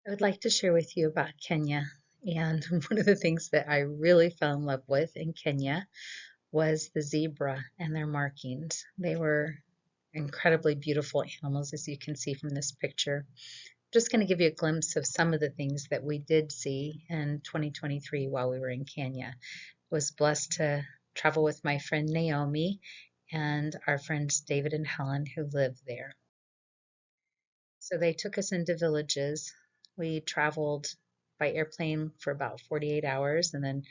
I would like to share with you about Kenya. And one of the things that I really fell in love with in Kenya was the zebra and their markings. They were incredibly beautiful animals, as you can see from this picture. Just going to give you a glimpse of some of the things that we did see in 2023 while we were in Kenya. I was blessed to travel with my friend Naomi and our friends David and Helen who live there. So they took us into villages. We traveled by airplane for about 48 hours, and then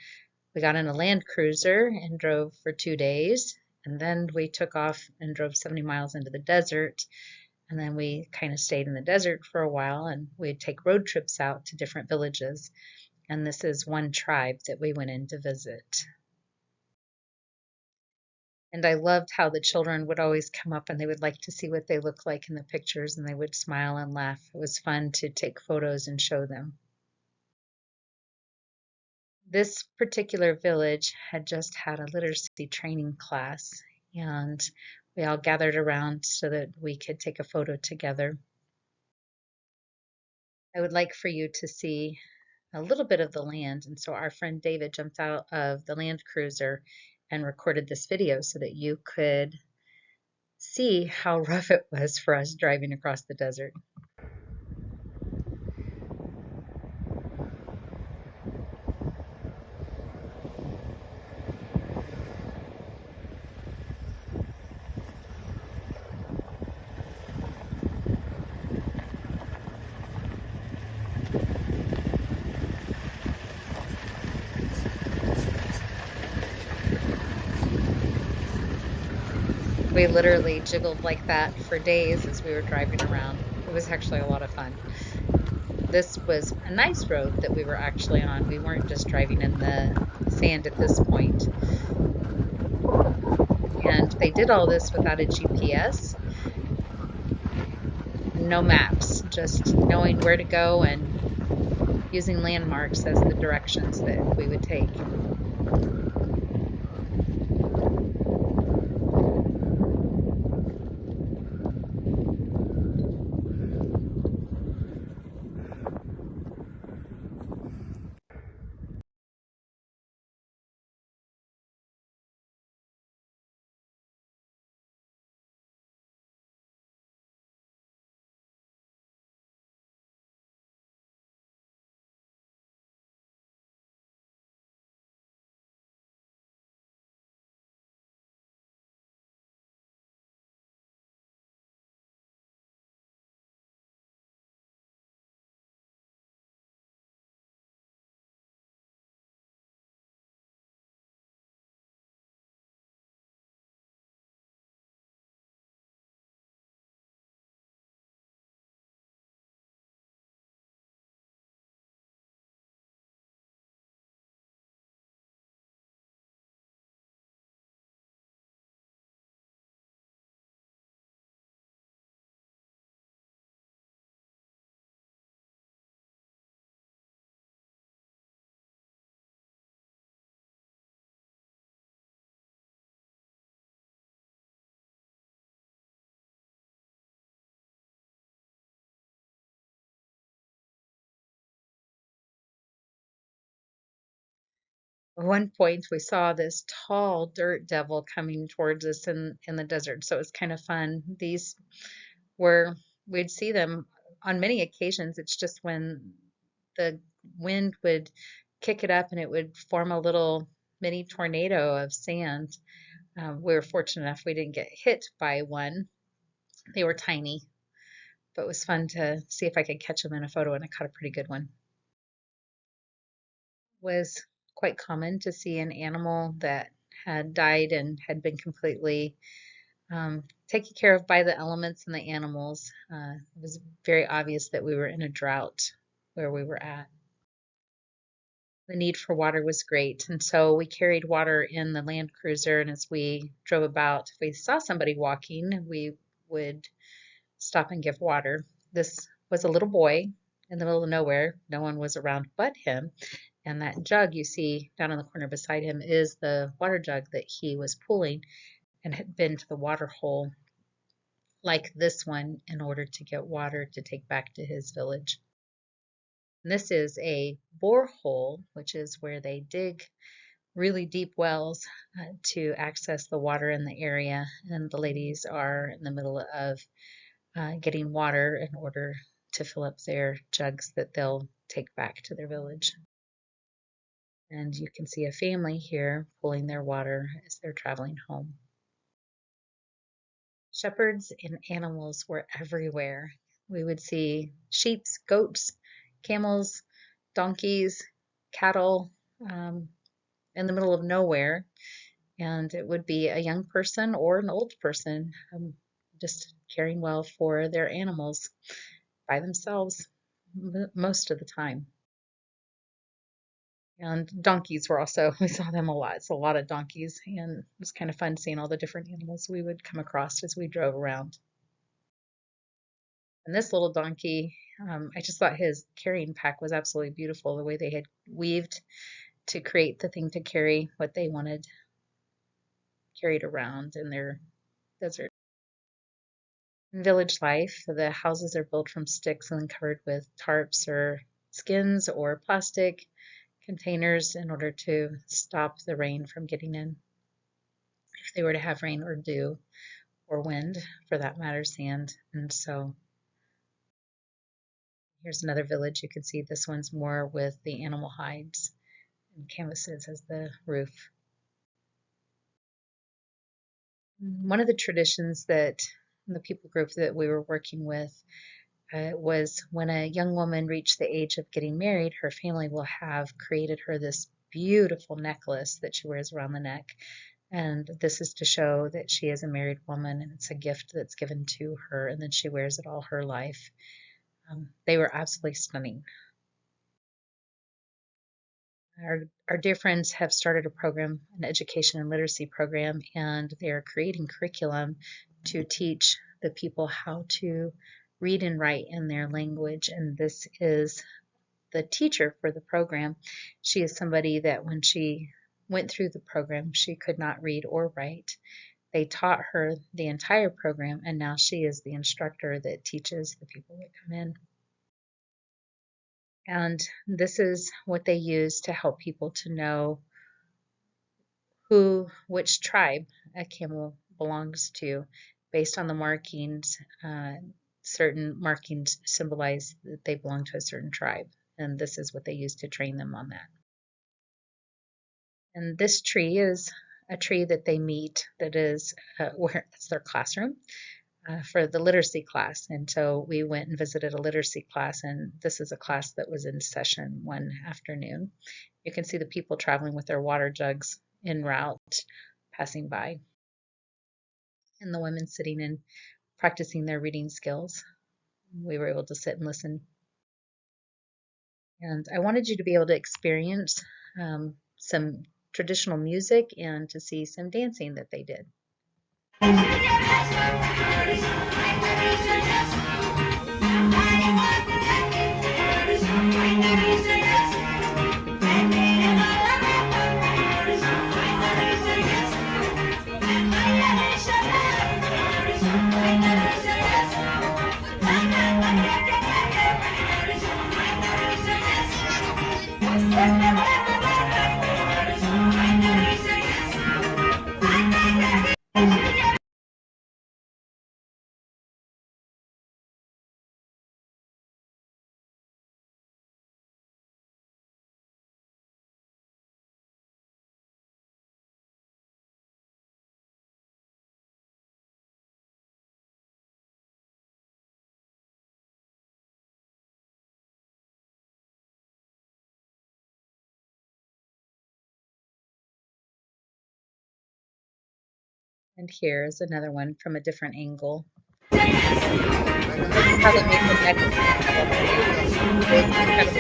we got in a land cruiser and drove for 2 days. And then we took off and drove 70 miles into the desert. And then we kind of stayed in the desert for a while, and we'd take road trips out to different villages. And this is one tribe that we went in to visit. And I loved how the children would always come up and they would like to see what they look like in the pictures and they would smile and laugh. It was fun to take photos and show them. This particular village had just had a literacy training class, and we all gathered around so that we could take a photo together. I would like for you to see a little bit of the land, and so our friend David jumped out of the Land Cruiser and recorded this video so that you could see how rough it was for us driving across the desert. We literally jiggled like that for days as we were driving around. It was actually a lot of fun. This was a nice road that we were actually on. We weren't just driving in the sand at this point. And they did all this without a GPS, no maps, just knowing where to go and using landmarks as the directions that we would take. At one point, we saw this tall dirt devil coming towards us in the desert, so it was kind of fun. These were, we'd see them on many occasions. It's just when the wind would kick it up and it would form a little mini tornado of sand. We were fortunate enough we didn't get hit by one. They were tiny, but it was fun to see if I could catch them in a photo, and I caught a pretty good one. It was quite common to see an animal that had died and had been completely taken care of by the elements and the animals. It was very obvious that we were in a drought where we were at. The need for water was great, and so we carried water in the Land Cruiser, and as we drove about, if we saw somebody walking, we would stop and give water. This was a little boy in the middle of nowhere. No one was around but him, and that jug you see down in the corner beside him is the water jug that he was pulling and had been to the water hole like this one in order to get water to take back to his village. And this is a borehole, which is where they dig really deep wells to access the water in the area. And the ladies are in the middle of getting water in order to fill up their jugs that they'll take back to their village. And you can see a family here pulling their water as they're traveling home. Shepherds and animals were everywhere. We would see sheep, goats, camels, donkeys, cattle in the middle of nowhere. And it would be a young person or an old person just caring well for their animals by themselves most of the time. And donkeys were also, we saw them a lot. It's a lot of donkeys, and it was kind of fun seeing all the different animals we would come across as we drove around. And this little donkey, I just thought his carrying pack was absolutely beautiful, the way they had weaved to create the thing to carry what they wanted carried around in their desert. In village life, the houses are built from sticks and then covered with tarps or skins or plastic containers in order to stop the rain from getting in. If they were to have rain or dew or wind, for that matter, sand. And so here's another village. You can see this one's more with the animal hides and canvases as the roof. One of the traditions that the people group that we were working with was when a young woman reached the age of getting married, her family will have created her this beautiful necklace that she wears around the neck. And this is to show that she is a married woman and it's a gift that's given to her, and then she wears it all her life. They were absolutely stunning. Our dear friends have started a program, an education and literacy program, and they are creating curriculum to teach the people how to read and write in their language. And this is the teacher for the program. She is somebody that when she went through the program, she could not read or write. They taught her the entire program, and now she is the instructor that teaches the people that come in. And this is what they use to help people to know which tribe a camel belongs to. Based on the markings, certain markings symbolize that they belong to a certain tribe. And this is what they use to train them on that. And this tree is a tree that they meet that is where it's their classroom. For the literacy class. And so we went and visited a literacy class, and this is a class that was in session one afternoon. You can see the people traveling with their water jugs en route, passing by, and the women sitting and practicing their reading skills. We were able to sit and listen. And I wanted you to be able to experience some traditional music and to see some dancing that they did. And here's another one from a different angle. And this is how they made the necklace and have all the lace. It is incredibly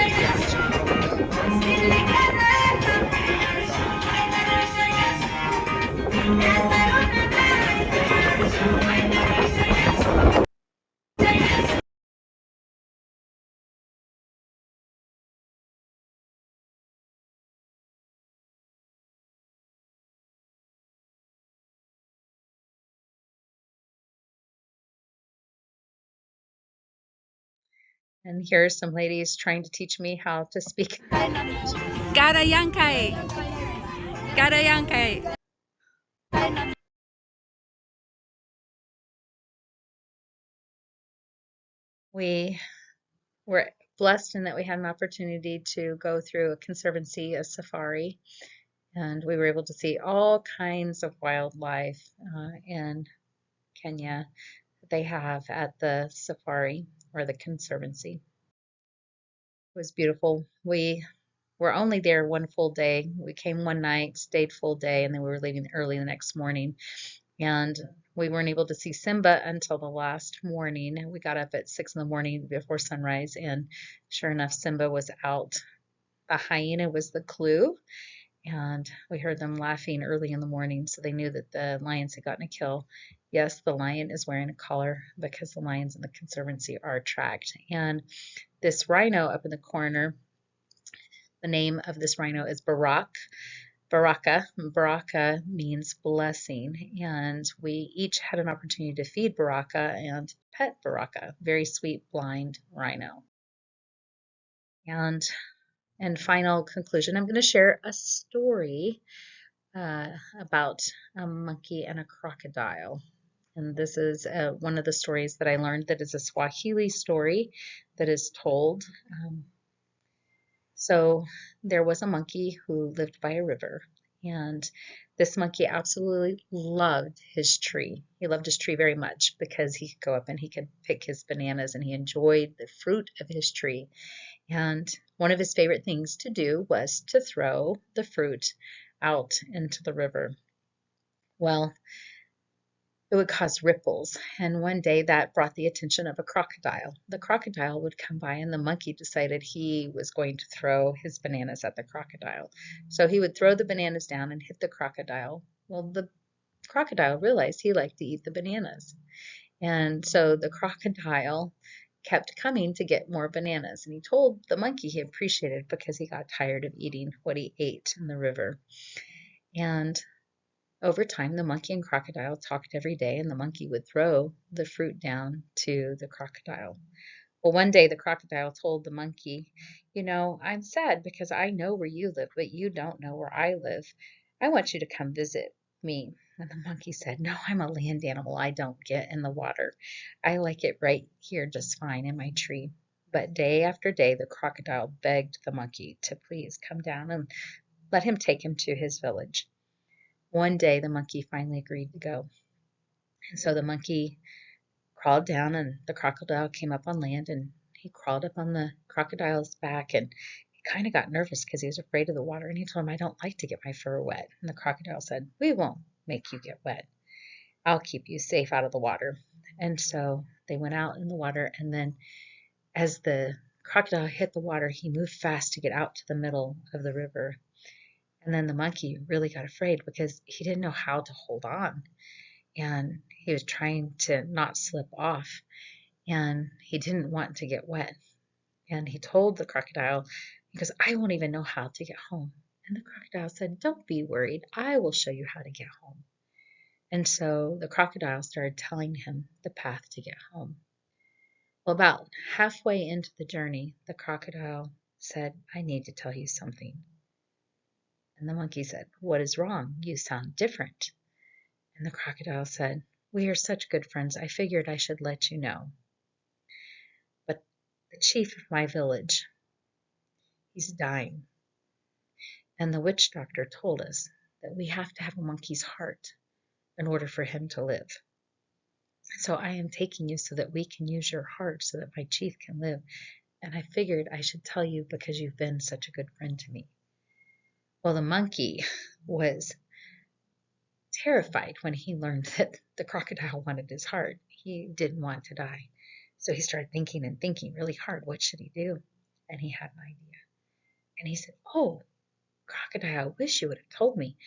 And here are some ladies trying to teach me how to speak. Karayankay. Karayankay. We were blessed in that we had an opportunity to go through a conservancy, a safari, and we were able to see all kinds of wildlife in Kenya that they have at the safari or the conservancy. It was beautiful. We were only there one full day. We came one night, stayed full day, and then we were leaving early the next morning. And we weren't able to see Simba until the last morning. We got up at 6 in the morning before sunrise, and sure enough, Simba was out. The hyena was the clue, and we heard them laughing early in the morning, so they knew that the lions had gotten a kill. Yes, the lion is wearing a collar because the lions in the conservancy are tracked. And this rhino up in the corner, the name of this rhino is Baraka. Baraka means blessing, and we each had an opportunity to feed Baraka and pet Baraka, very sweet blind rhino. And in final conclusion, I'm going to share a story about a monkey and a crocodile. And this is one of the stories that I learned that is a Swahili story that is told. So there was a monkey who lived by a river, and this monkey absolutely loved his tree. He loved his tree very much because he could go up and he could pick his bananas and he enjoyed the fruit of his tree. And one of his favorite things to do was to throw the fruit out into the river. Well, it would cause ripples, and one day that brought the attention of a crocodile. The crocodile would come by, and the monkey decided he was going to throw his bananas at the crocodile. So he would throw the bananas down and hit the crocodile. Well, the crocodile realized he liked to eat the bananas, and so the crocodile kept coming to get more bananas. And he told the monkey he appreciated it because he got tired of eating what he ate in the river. And over time, the monkey and crocodile talked every day, and the monkey would throw the fruit down to the crocodile. Well, one day the crocodile told the monkey, "You know, I'm sad because I know where you live, but you don't know where I live. I want you to come visit me." And the monkey said, "No, I'm a land animal. I don't get in the water. I like it right here just fine in my tree." But day after day, the crocodile begged the monkey to please come down and let him take him to his village. One day the monkey finally agreed to go. And so the monkey crawled down and the crocodile came up on land and he crawled up on the crocodile's back and he kind of got nervous because he was afraid of the water and he told him, "I don't like to get my fur wet." And the crocodile said, "We won't make you get wet. I'll keep you safe out of the water." And so they went out in the water, and then as the crocodile hit the water, he moved fast to get out to the middle of the river. And then the monkey really got afraid because he didn't know how to hold on. And he was trying to not slip off, and he didn't want to get wet. And he told the crocodile, he goes, "I won't even know how to get home." And the crocodile said, "Don't be worried. I will show you how to get home." And so the crocodile started telling him the path to get home. Well, about halfway into the journey, the crocodile said, "I need to tell you something." And the monkey said, "What is wrong? You sound different." And the crocodile said, "We are such good friends, I figured I should let you know. But the chief of my village, he's dying. And the witch doctor told us that we have to have a monkey's heart in order for him to live. So I am taking you so that we can use your heart so that my chief can live. And I figured I should tell you because you've been such a good friend to me." Well, the monkey was terrified when he learned that the crocodile wanted his heart. He didn't want to die. So he started thinking and thinking really hard. What should he do? And he had an idea. And he said, "Oh, crocodile, I wish you would have told me.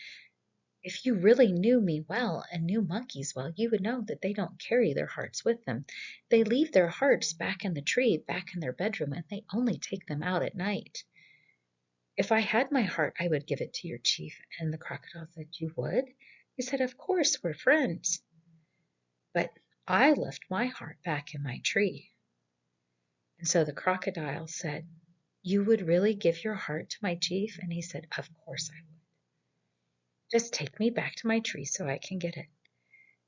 If you really knew me well and knew monkeys well, you would know that they don't carry their hearts with them. They leave their hearts back in the tree, back in their bedroom, and they only take them out at night. If I had my heart, I would give it to your chief." And the crocodile said, "You would?" He said, "Of course, we're friends. But I left my heart back in my tree." And so the crocodile said, "You would really give your heart to my chief?" And he said, "Of course I would. Just take me back to my tree so I can get it."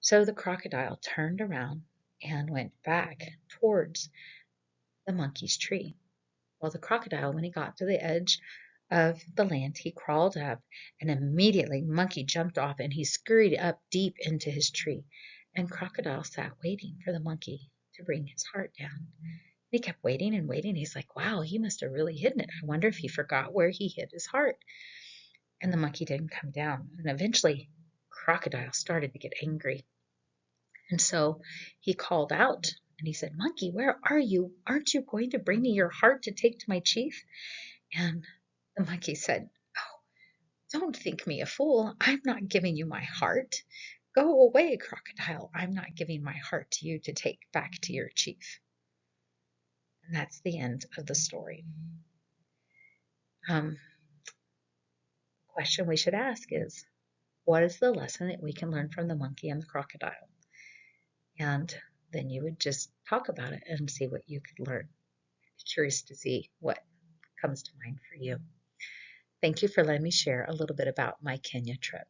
So the crocodile turned around and went back towards the monkey's tree. Well, the crocodile, when he got to the edge of the land, he crawled up, and immediately Monkey jumped off and he scurried up deep into his tree. And Crocodile sat waiting for the monkey to bring his heart down. He kept waiting and waiting. He's like, wow, he must have really hidden it. I wonder if he forgot where he hid his heart. And the monkey didn't come down. And eventually, Crocodile started to get angry. And so he called out and he said, "Monkey, where are you? Aren't you going to bring me your heart to take to my chief?" And the monkey said, "Oh, don't think me a fool. I'm not giving you my heart. Go away, Crocodile. I'm not giving my heart to you to take back to your chief." And that's the end of the story. The question we should ask is, what is the lesson that we can learn from the monkey and the crocodile? And then you would just talk about it and see what you could learn. I'm curious to see what comes to mind for you. Thank you for letting me share a little bit about my Kenya trip.